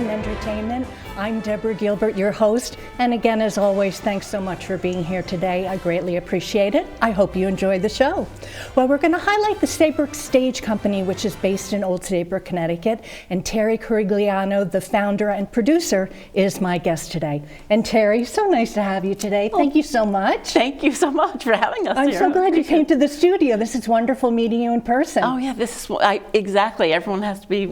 and entertainment. I'm Deborah Gilbert, your host, and again, as always, thanks so much for being here today. I greatly appreciate it. I hope you enjoy the show. Well, we're going to highlight the Saybrook Stage Company, which is based in Old Saybrook, Connecticut, and Terri Corigliano, the founder and producer, is my guest today. And Terri, so nice to have you today. Thank you so much. Thank you so much for having us I'm here. so glad you came to the studio. This is wonderful meeting you in person. Oh yeah, this is exactly. Everyone has to be,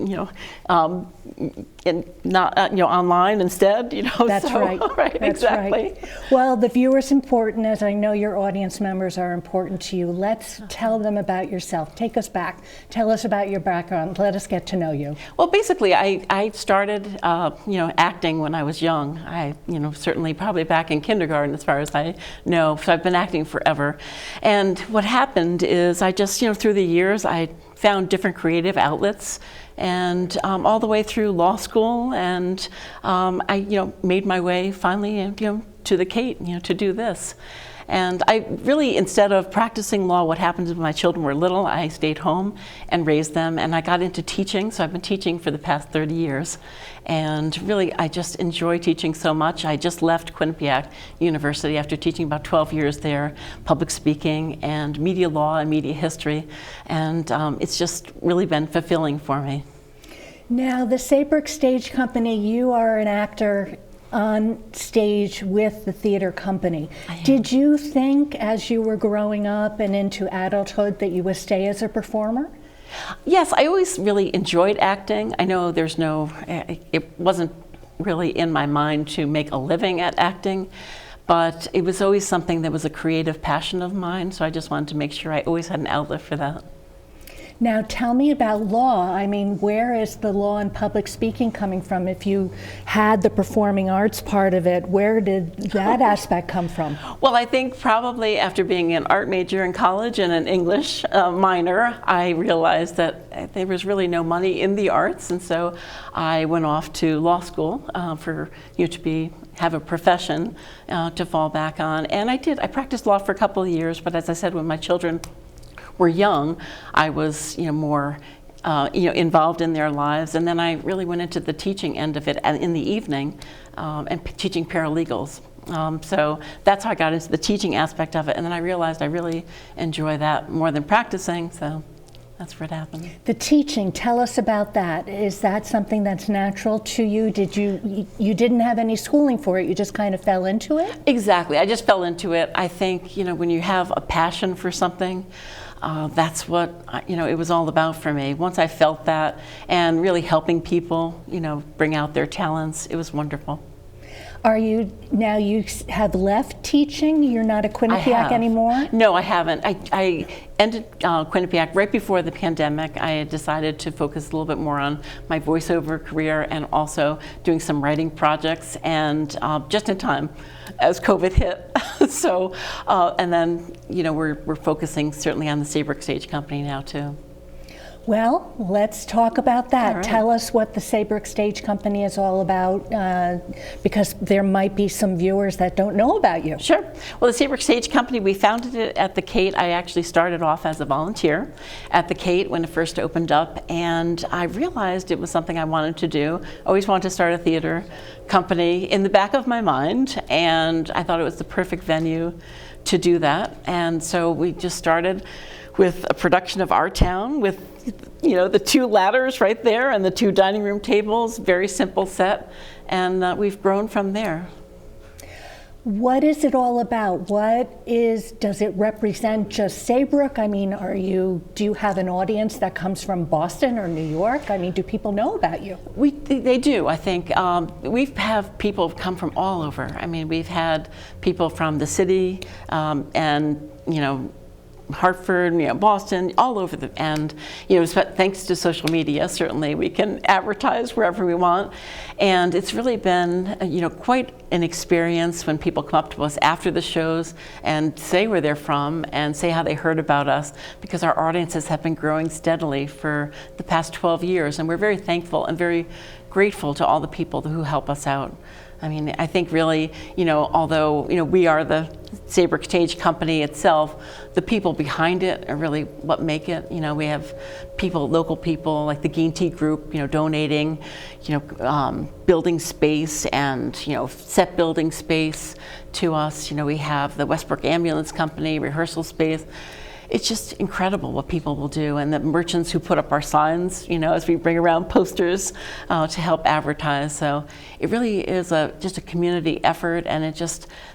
online instead. That's so, right. Right. That's exactly. Right. Well, the viewer's important, as I know your audience members are important to you. Let's tell them about yourself. Take us back. Tell us about your background. Let us get to know you. Well, basically, I started, acting when I was young. Certainly probably back in kindergarten, as far as I know. So I've been acting forever. And what happened is I just, through the years, I found different creative outlets, and all the way through law school, and I made my way finally to the Cape to do this. And I really, instead of practicing law, what happened when my children were little, I stayed home and raised them, and I got into teaching. So I've been teaching for the past 30 years. And really, I just enjoy teaching so much. I just left Quinnipiac University after teaching about 12 years there, public speaking and media law and media history. And it's just really been fulfilling for me. Now, the Saybrook Stage Company, you are an actor on stage with the theater company. Did you think as you were growing up and into adulthood that you would stay as a performer? Yes, I always really enjoyed acting. I know it wasn't really in my mind to make a living at acting, but it was always something that was a creative passion of mine, so I just wanted to make sure I always had an outlet for that. Now tell me about law. I mean, where is the law and public speaking coming from? If you had the performing arts part of it, where did that aspect come from? Well, I think probably after being an art major in college and an English minor, I realized that there was really no money in the arts, and so I went off to law school have a profession to fall back on. And I practiced law for a couple of years, but as I said, when my children were young, I was more involved in their lives, and then I really went into the teaching end of it in the evening and teaching paralegals. So that's how I got into the teaching aspect of it, and then I realized I really enjoy that more than practicing, so that's what happened. The teaching, tell us about that. Is that something that's natural to you? You didn't have any schooling for it, you just kind of fell into it? Exactly, I just fell into it. I think, when you have a passion for something, that's what, it was all about for me. Once I felt that and really helping people, bring out their talents, it was wonderful. You have left teaching? You're not a Quinnipiac anymore? No, I haven't. I ended Quinnipiac right before the pandemic. I had decided to focus a little bit more on my voiceover career and also doing some writing projects, and just in time as COVID hit. So, and then, we're focusing certainly on the Saybrook Stage Company now too. Well, let's talk about that. Right. Tell us what the Saybrook Stage Company is all about, because there might be some viewers that don't know about you. Sure. Well, the Saybrook Stage Company, we founded it at the Cate. I actually started off as a volunteer at the Cate when it first opened up, and I realized it was something I wanted to do. Always wanted to start a theater company in the back of my mind, and I thought it was the perfect venue to do that. And so we just started with a production of Our Town with the two ladders right there and the two dining room tables, very simple set, and we've grown from there. What is it all about? Does it represent just Saybrook? I mean, do you have an audience that comes from Boston or New York? I mean, do people know about you? They do, I think. We have people come from all over. I mean, we've had people from the city and, Hartford, Boston, all over and thanks to social media, certainly we can advertise wherever we want, and it's really been quite an experience when people come up to us after the shows and say where they're from and say how they heard about us, because our audiences have been growing steadily for the past 12 years, and we're very thankful and very grateful to all the people who help us out. I mean, I think really, although, we are the Saybrook Stage Company itself, the people behind it are really what make it. We have local people like the Ginty Group, donating, building space and, set building space to us. We have the Westbrook Ambulance Company, rehearsal space. It's just incredible what people will do, and the merchants who put up our signs, as we bring around posters to help advertise. So it really is just a community effort, and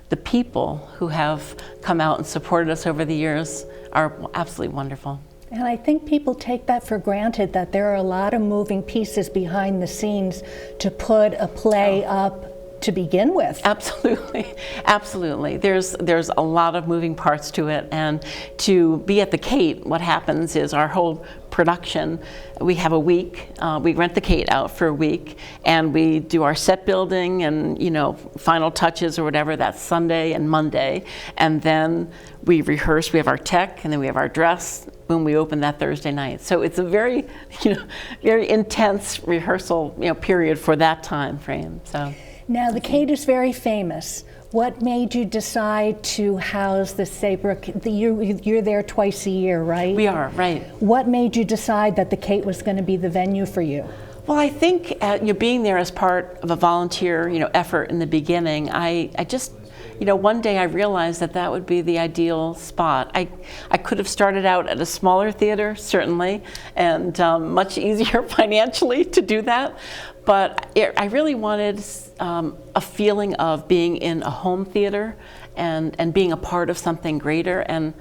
the people who have come out and supported us over the years are absolutely wonderful. And I think people take that for granted, that there are a lot of moving pieces behind the scenes to put a play up to begin with. Absolutely, absolutely. There's a lot of moving parts to it, and to be at the Kate, what happens is our whole production, we have a week, we rent the Kate out for a week, and we do our set building and final touches or whatever, that's Sunday and Monday, and then we rehearse, we have our tech, and then we have our dress when we open that Thursday night. So it's a very, very intense rehearsal, period for that time frame. So. Now, the Kate is very famous. What made you decide to house the Saybrook? You're there twice a year, right? We are, right. What made you decide that the Kate was going to be the venue for you? Well, I think being there as part of a volunteer, effort in the beginning, I just, one day I realized that would be the ideal spot. I could have started out at a smaller theater, certainly, and much easier financially to do that. But I really wanted a feeling of being in a home theater and being a part of something greater. And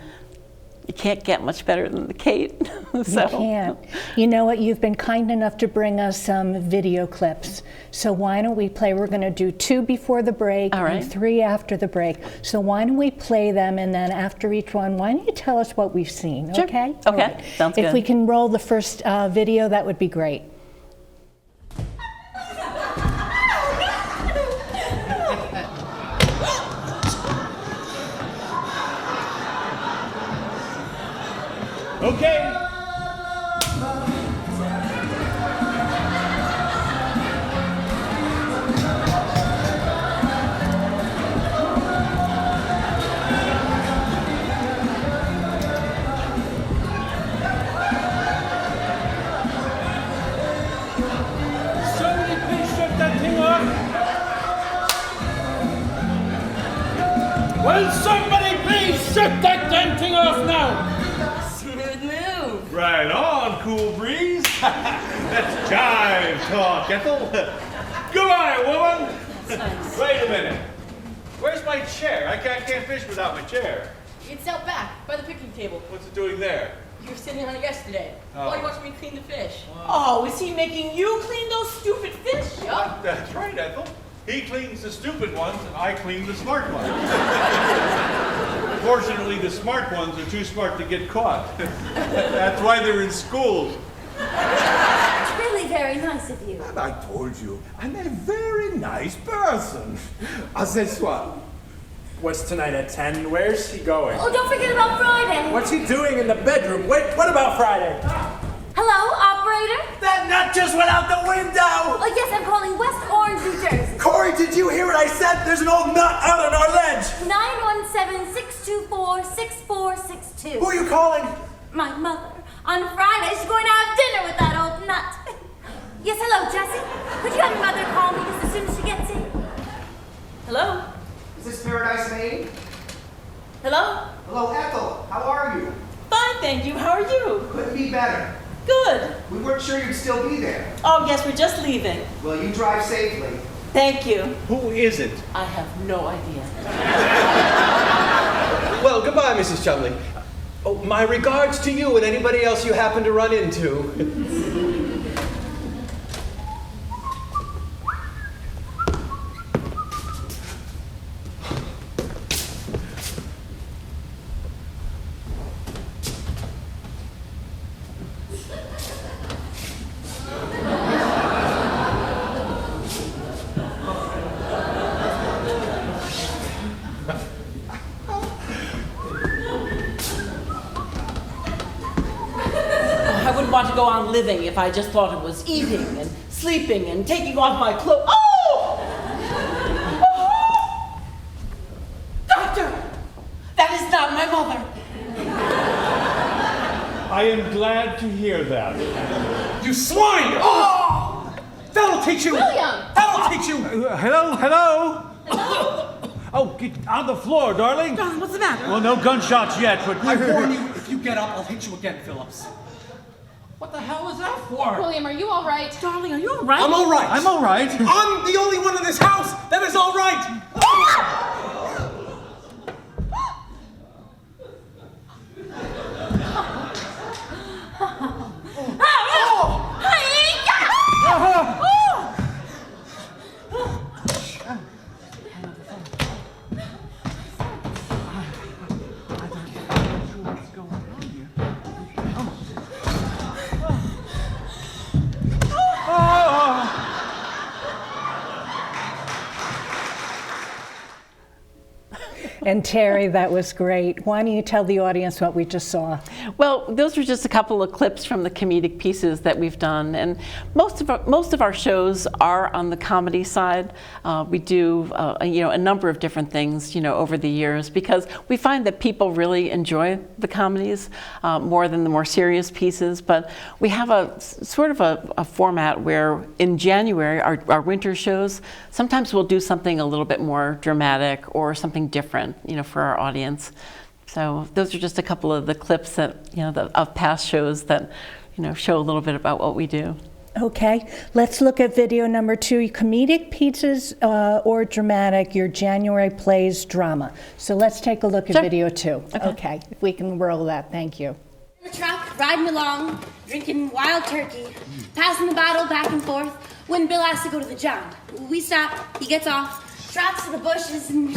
you can't get much better than the Kate. So. You can't. You know what? You've been kind enough to bring us some video clips. So why don't we play? We're going to do 2 before the break and 3 after the break. So why don't we play them, and then after each one, why don't you tell us what we've seen? Sure. Okay? Okay. Right. Sounds good. If we can roll the first video, that would be great. Okay. Somebody please shut that thing off. Will somebody please shut that damn thing off now? Right on, Cool Breeze. That's jive talk, Ethel. Goodbye, woman. Wait a minute. Where's my chair? I can't fish without my chair. It's out back, by the picnic table. What's it doing there? You were sitting on it yesterday. Oh. While you watched me clean the fish. Oh, is he making you clean those stupid fish? Yup. That's right, Ethel. He cleans the stupid ones, and I clean the smart ones. Fortunately, the smart ones are too smart to get caught. That's why they're in school. It's really very nice of you. I told you, I'm a very nice person. Ce soir. What's tonight at 10? Where's he going? Oh, don't forget about Friday. What's he doing in the bedroom? Wait, what about Friday? Hello, operator? That nut just went out the window! Oh, yes, I'm calling West Orange, New Jersey. Corey, did you hear what I said? There's an old nut out on our ledge! 917-624-6462. Who are you calling? My mother. On Friday, she's going to have dinner with that old nut. Yes, hello, Jessie. Could you have your mother call me just as soon as she gets in? Hello? Is this Paradise, Maine? Hello? Hello, Ethel. How are you? Fine, thank you. How are you? Couldn't be better. Good. We weren't sure you'd still be there. Oh, yes, we're just leaving. Well, you drive safely. Thank you. Who is it? I have no idea. Well, goodbye, Mrs. Chumley. Oh, my regards to you and anybody else you happen to run into. I wouldn't want to go on living if I just thought it was eating and sleeping and taking off my clothes. Oh! I am glad to hear that. You swine! Oh! That'll teach you! William! That'll teach you! Hello? Hello? Oh, get on the floor, darling. Darling, what's the matter? Well, no gunshots yet, but... I warn you, if you get up, I'll hit you again, Phillips. What the hell is that for? William, are you all right? Darling, are you all right? I'm all right. I'm all right. I'm the only one in this house that is all right. And Terri, that was great. Why don't you tell the audience what we just saw? Well, those were just a couple of clips from the comedic pieces that we've done, and most of our shows are on the comedy side. We do a number of different things over the years, because we find that people really enjoy the comedies more than the more serious pieces. But we have a sort of a format where in January, our winter shows, sometimes we'll do something a little bit more dramatic or something different for our audience. So those are just a couple of the clips that of past shows that show a little bit about what we do. Okay, let's look at video number 2, comedic pieces or dramatic, your January plays drama. So let's take a look at video 2. Okay, if we can roll that, thank you. In the truck, riding along, drinking wild turkey, passing the bottle back and forth, when Bill has to go to the job. We stop, he gets off, trots to the bushes, and...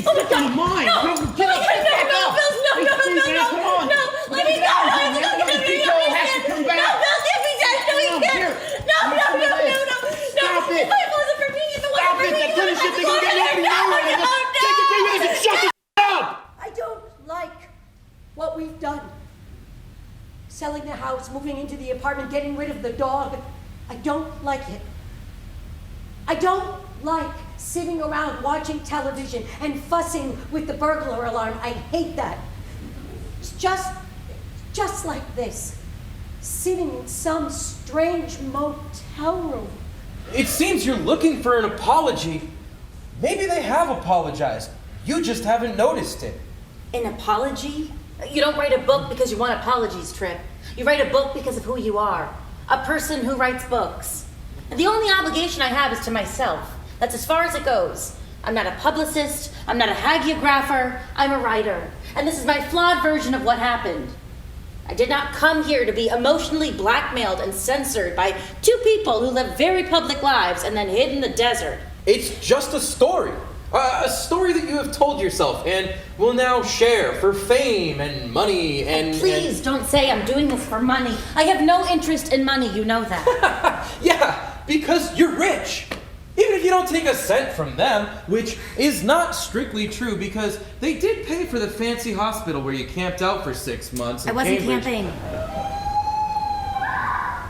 Oh my God! Mine! No! No, Bill, no! Let me go! No, Bill, give me that! No, he can't! No! Stop it! If it wasn't for me, if it wasn't for me, That pretty shit thing will get you out of here! No! Take it to you and shut the up! I don't like what we've done. Selling the house, moving into the apartment, getting rid of the dog. I don't like it. I don't like sitting around watching television and fussing with the burglar alarm. I hate that. It's just like this, sitting in some strange motel room. It seems you're looking for an apology. Maybe they have apologized. You just haven't noticed it. An apology? You don't write a book because you want apologies, Trip. You write a book because of who you are. A person who writes books. And the only obligation I have is to myself. That's as far as it goes. I'm not a publicist, I'm not a hagiographer, I'm a writer. And this is my flawed version of what happened. I did not come here to be emotionally blackmailed and censored by two people who live very public lives and then hid in the desert. It's just a story. A story that you have told yourself and will now share for fame and money and... Please don't say I'm doing this for money. I have no interest in money, you know that. Yeah, because you're rich. Even if you don't take a cent from them, which is not strictly true because they did pay for the fancy hospital where you camped out for 6 months. I wasn't Cambridge. camping.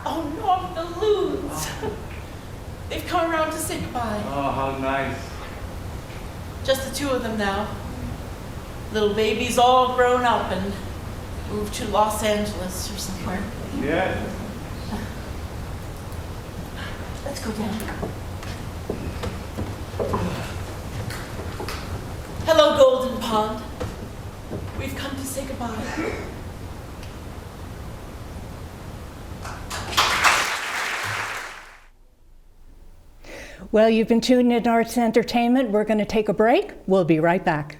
Oh, no, the loons. They've come around to say goodbye. Oh, how nice. Just the two of them now. Little baby's all grown up and moved to Los Angeles or somewhere. Yeah. Let's go down. Hello, Golden Pond. We've come to say goodbye. Well, you've been tuned in to Arts Entertainment. We're going to take a break. We'll be right back.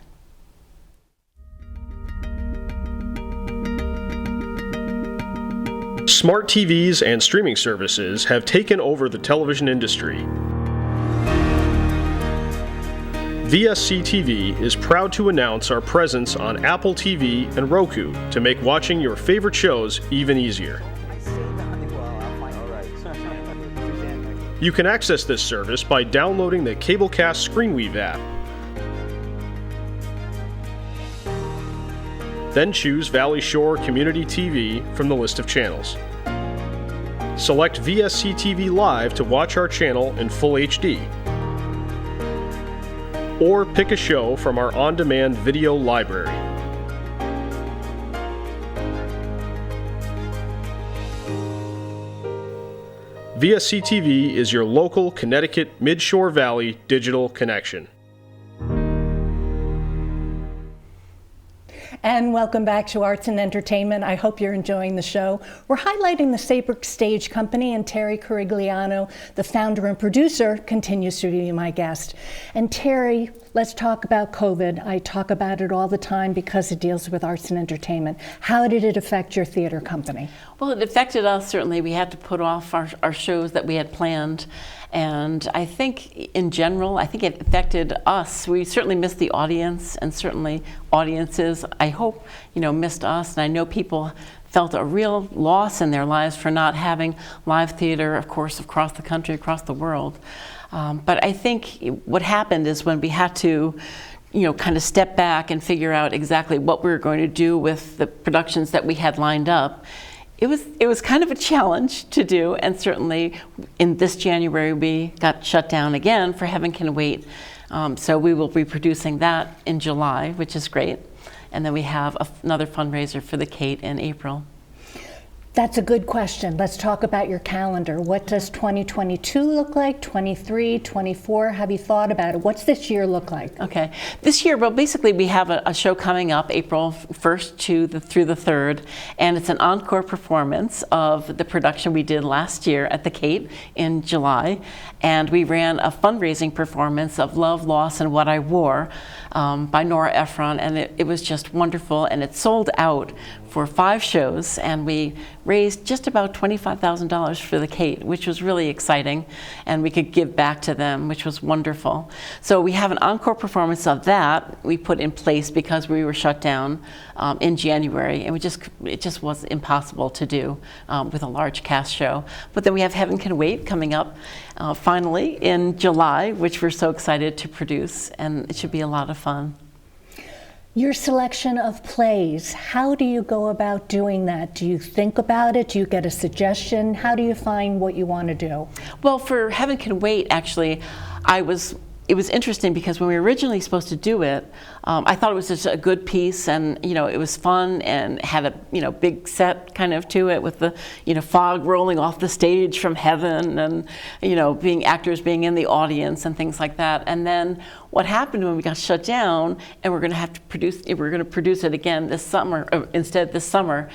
Smart TVs and streaming services have taken over the television industry. VSC TV is proud to announce our presence on Apple TV and Roku to make watching your favorite shows even easier. You can access this service by downloading the Cablecast ScreenWeave app. Then choose Valley Shore Community TV from the list of channels. Select VSC TV Live to watch our channel in full HD. Or pick a show from our on-demand video library. VSC TV is your local Connecticut Mid-Shore Valley digital connection. And welcome back to Arts and Entertainment. I hope you're enjoying the show. We're highlighting the Saybrook Stage Company, and Terri Corigliano, the founder and producer, continues to be my guest. And Terri, let's talk about COVID. I talk about it all the time because it deals with arts and entertainment. How did it affect your theater company? Well, it affected us, certainly. We had to put off our shows that we had planned. And I think in general, I think it affected us. We certainly missed the audience, and certainly audiences, I hope, missed us. And I know people felt a real loss in their lives for not having live theater, of course, across the country, across the world. But I think what happened is when we had to kind of step back and figure out exactly what we were going to do with the productions that we had lined up, it was kind of a challenge to do, and certainly in this January we got shut down again for Heaven Can Wait. So we will be producing that in July, which is great. And then we have another fundraiser for the Kate in April. That's a good question. Let's talk about your calendar. What does 2022 look like? 23, 24? Have you thought about it? What's this year look like? Okay. This year, well, basically we have a show coming up April 1st through the 3rd, and it's an encore performance of the production we did last year at the Kate in July. And we ran a fundraising performance of Love, Loss, and What I Wore by Nora Ephron, and it was just wonderful, and it sold out for 5 shows, and we raised just about $25,000 for the Kate, which was really exciting, and we could give back to them, which was wonderful. So we have an encore performance of that we put in place because we were shut down in January, and it just was impossible to do with a large cast show. But then we have Heaven Can Wait coming up finally in July, which we're so excited to produce, and it should be a lot of fun. Your selection of plays, how do you go about doing that? Do you think about it? Do you get a suggestion? How do you find what you want to do? Well, for Heaven Can Wait, actually, it was interesting because when we were originally supposed to do it, I thought it was just a good piece, and it was fun and had a big set kind of to it with the fog rolling off the stage from heaven, and actors being in the audience and things like that. And then what happened when we got shut down and we're going to produce it again this summer, instead this summer.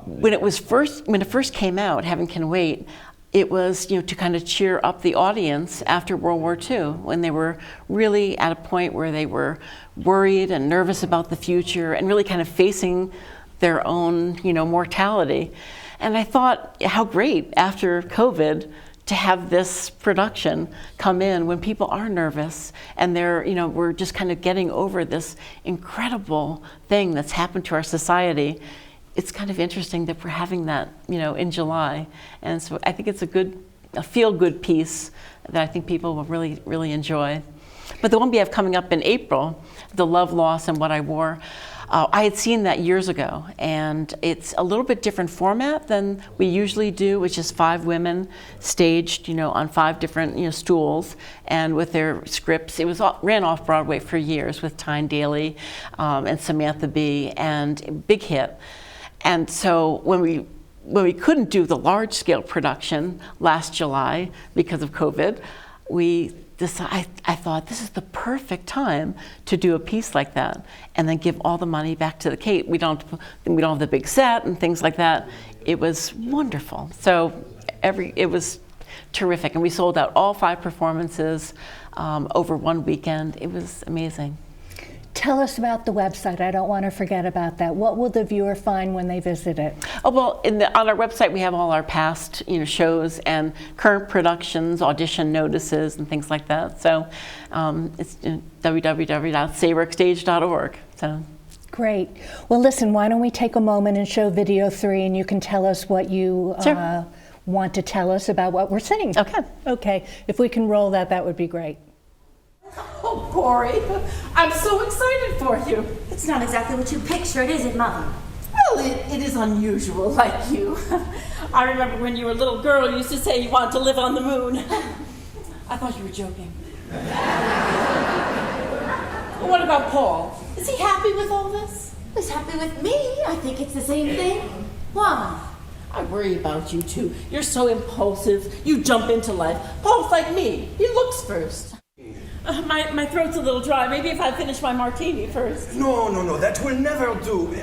When it first came out, Heaven Can Wait, it was to kind of cheer up the audience after World War II, when they were really at a point where they were worried and nervous about the future and really kind of facing their own mortality. And I thought, how great after COVID to have this production come in when people are nervous and we're just kind of getting over this incredible thing that's happened to our society. It's kind of interesting that we're having that, in July. And so I think it's a feel-good piece that I think people will really, really enjoy. But the one we have coming up in April, The Love, Loss, and What I Wore, I had seen that years ago, and it's a little bit different format than we usually do, which is 5 women staged, on 5 different, stools, and with their scripts. It ran off Broadway for years with Tyne Daly and Samantha Bee, and big hit. And so when we couldn't do the large-scale production last July because of COVID, I thought this is the perfect time to do a piece like that, and then give all the money back to the Kate. We don't have the big set and things like that. It was wonderful. So it was terrific, and we sold out all 5 performances over one weekend. It was amazing. Tell us about the website. I don't want to forget about that. What will the viewer find when they visit it? Oh, well, on our website we have all our past shows and current productions, audition notices, and things like that. So it's www.saybrooksstage.org. So. Great. Well, listen, why don't we take a moment and show video 3, and you can tell us what you want to tell us about what we're seeing. Okay. Okay. If we can roll that, that would be great. Oh, Corey, I'm so excited for you. It's not exactly what you pictured, is it, Mother? Well, it is unusual, like you. I remember when you were a little girl, you used to say you wanted to live on the moon. I thought you were joking. What about Paul? Is he happy with all this? He's happy with me. I think it's the same thing. Why? I worry about you too. You're so impulsive. You jump into life. Paul's like me. He looks first. My throat's a little dry. Maybe if I finish my martini first. No, that will never do.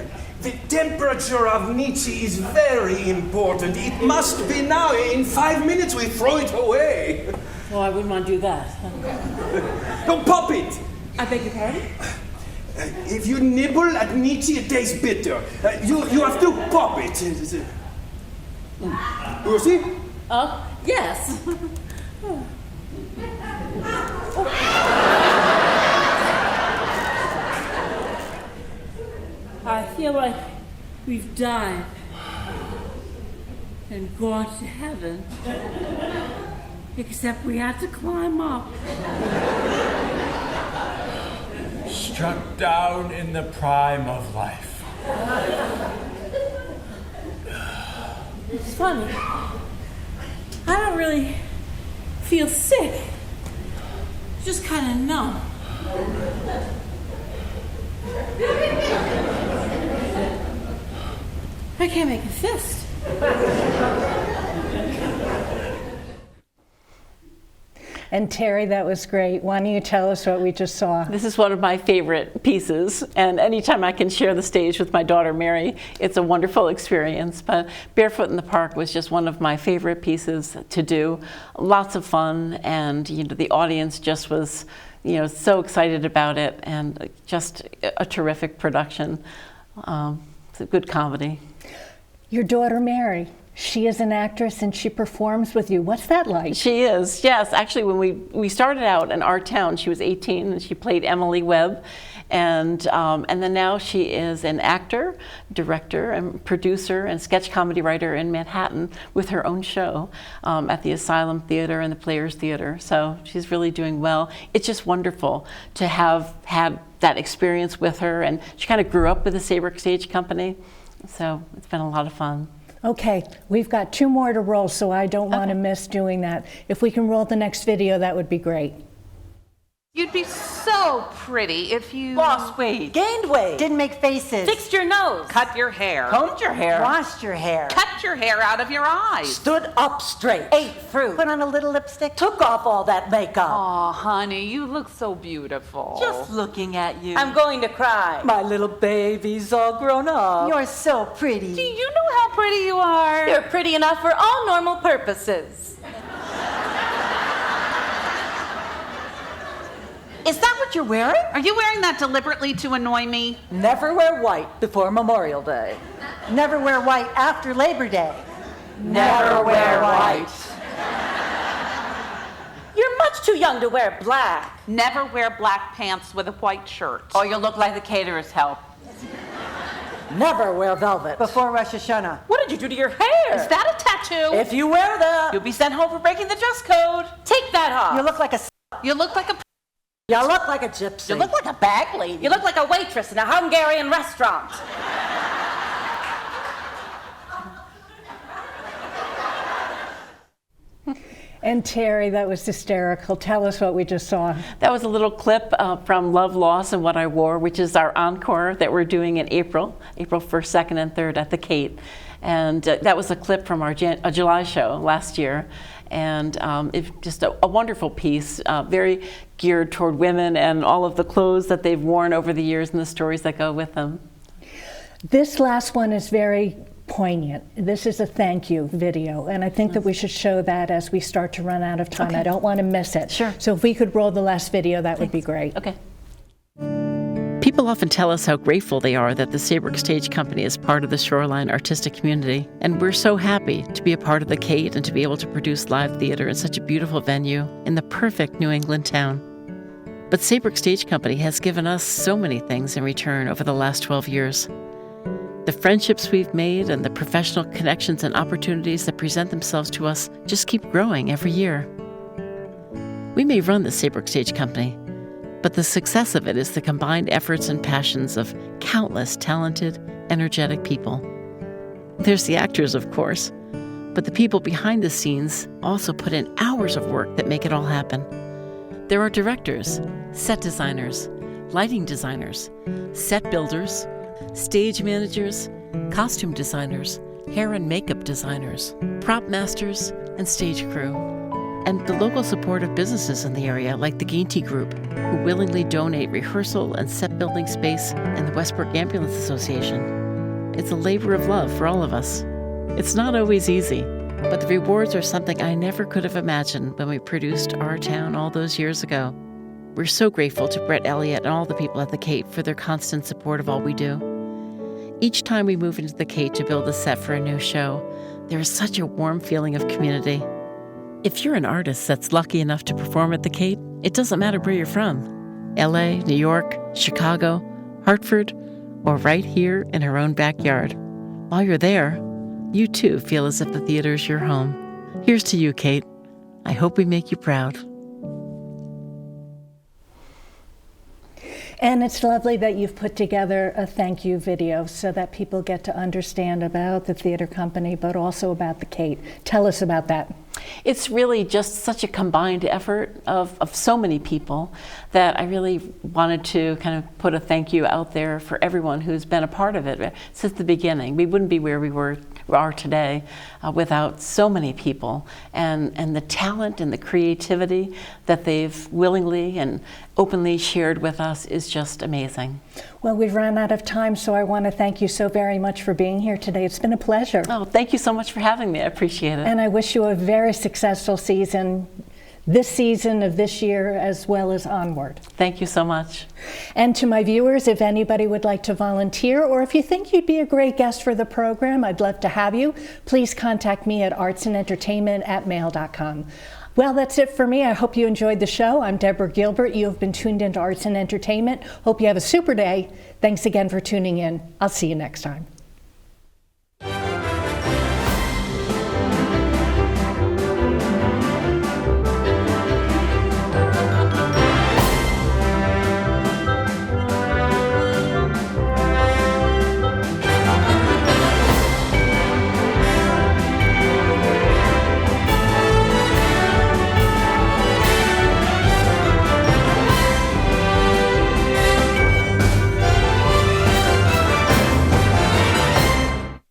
The temperature of Nietzsche is very important. It must be now. In 5 minutes we throw it away. Well, I wouldn't want to do that. Don't pop it. I beg your pardon? If you nibble at Nietzsche, it tastes bitter. You have to pop it. You see? Oh, yes. I feel like we've died and gone to heaven, except we had to climb up. Struck down in the prime of life. It's funny. I don't really feel sick. Just kind of numb. I can't make a fist. And Terri, that was great. Why don't you tell us what we just saw? This is one of my favorite pieces, and anytime I can share the stage with my daughter Mary, it's a wonderful experience. But Barefoot in the Park was just one of my favorite pieces to do. Lots of fun, and the audience just was so excited about it, and just a terrific production. It's a good comedy. Your daughter Mary, she is an actress and she performs with you. What's that like? She is, yes. Actually, when we started out in Our Town, she was 18 and she played Emily Webb. And then now she is an actor, director, and producer, and sketch comedy writer in Manhattan with her own show at the Asylum Theater and the Players Theater. So she's really doing well. It's just wonderful to have had that experience with her. And she kind of grew up with the Saybrook Stage Company. So it's been a lot of fun. Okay, we've got 2 more to roll, so I don't want to miss doing that. If we can roll the next video, that would be great. You'd be so pretty if you Lost weight. Gained weight. Didn't make faces. Fixed your nose. cut your hair, Combed your hair. Washed your hair. cut your hair out of your eyes. Stood up straight. Ate fruit. Put on a little lipstick. Took off all that makeup. Oh, honey, you look so beautiful. Just looking at you. I'm going to cry. My little baby's all grown up. You're so pretty. Do you know how pretty you are? You're pretty enough for all normal purposes. Is that what you're wearing? Are you wearing that deliberately to annoy me? Never wear white before Memorial Day. Never wear white after Labor Day. Never wear white. You're much too young to wear black. Never wear black pants with a white shirt. Or you'll look like the caterer's help. Never wear velvet. Before Rosh Hashanah. What did you do to your hair? Is that a tattoo? If you wear that, You'll be sent home for breaking the dress code. Take that off. you look like a You look like a you look like a gypsy. You look like a bag lady. You look like a waitress in a Hungarian restaurant. And Terri, that was hysterical. Tell us what we just saw. That was a little clip from Love, Loss, and What I Wore, which is our encore that we're doing in April 1st, 2nd, and 3rd at the Cape. And that was a clip from our July show last year. And it's just a wonderful piece, very geared toward women and all of the clothes that they've worn over the years and the stories that go with them. This last one is very poignant. This is a thank you video, and I think that we should show that as we start to run out of time. Okay. I don't want to miss it. Sure. So if we could roll the last video, that would be great. Okay. People often tell us how grateful they are that the Saybrook Stage Company is part of the Shoreline artistic community, and we're so happy to be a part of the Kate and to be able to produce live theater in such a beautiful venue in the perfect New England town. But Saybrook Stage Company has given us so many things in return over the last 12 years. The friendships we've made and the professional connections and opportunities that present themselves to us just keep growing every year. We may run the Saybrook Stage Company, but the success of it is the combined efforts and passions of countless talented, energetic people. There's the actors, of course, but the people behind the scenes also put in hours of work that make it all happen. There are directors, set designers, lighting designers, set builders, stage managers, costume designers, hair and makeup designers, prop masters, and stage crew. And the local support of businesses in the area like the Gainty Group, who willingly donate rehearsal and set building space, and the Westbrook Ambulance Association. It's a labor of love for all of us. It's not always easy, but the rewards are something I never could have imagined when we produced Our Town all those years ago. We're so grateful to Brett Elliott and all the people at the Cape for their constant support of all we do. Each time we move into the Cape to build a set for a new show, there is such a warm feeling of community. If you're an artist that's lucky enough to perform at the Cape, it doesn't matter where you're from. LA, New York, Chicago, Hartford, or right here in our own backyard. While you're there, you too feel as if the theater's your home. Here's to you, Kate. I hope we make you proud. And it's lovely that you've put together a thank you video so that people get to understand about the theater company, but also about the Cape. Tell us about that. It's really just such a combined effort of so many people that I really wanted to kind of put a thank you out there for everyone who's been a part of it since the beginning. We wouldn't be where we are today without so many people, and the talent and the creativity that they've willingly and openly shared with us is just amazing. Well, we've run out of time, so I want to thank you so very much for being here today. It's been a pleasure. Oh, thank you so much for having me. I appreciate it. And I wish you a very successful season of this year as well as onward. Thank you so much. And to my viewers, if anybody would like to volunteer, or if you think you'd be a great guest for the program, I'd love to have you. Please contact me at artsandentertainment@mail.com. Well, that's it for me. I hope you enjoyed the show. I'm Deborah Gilbert. You have been tuned into Arts and Entertainment. Hope you have a super day. Thanks again for tuning in. I'll see you next time.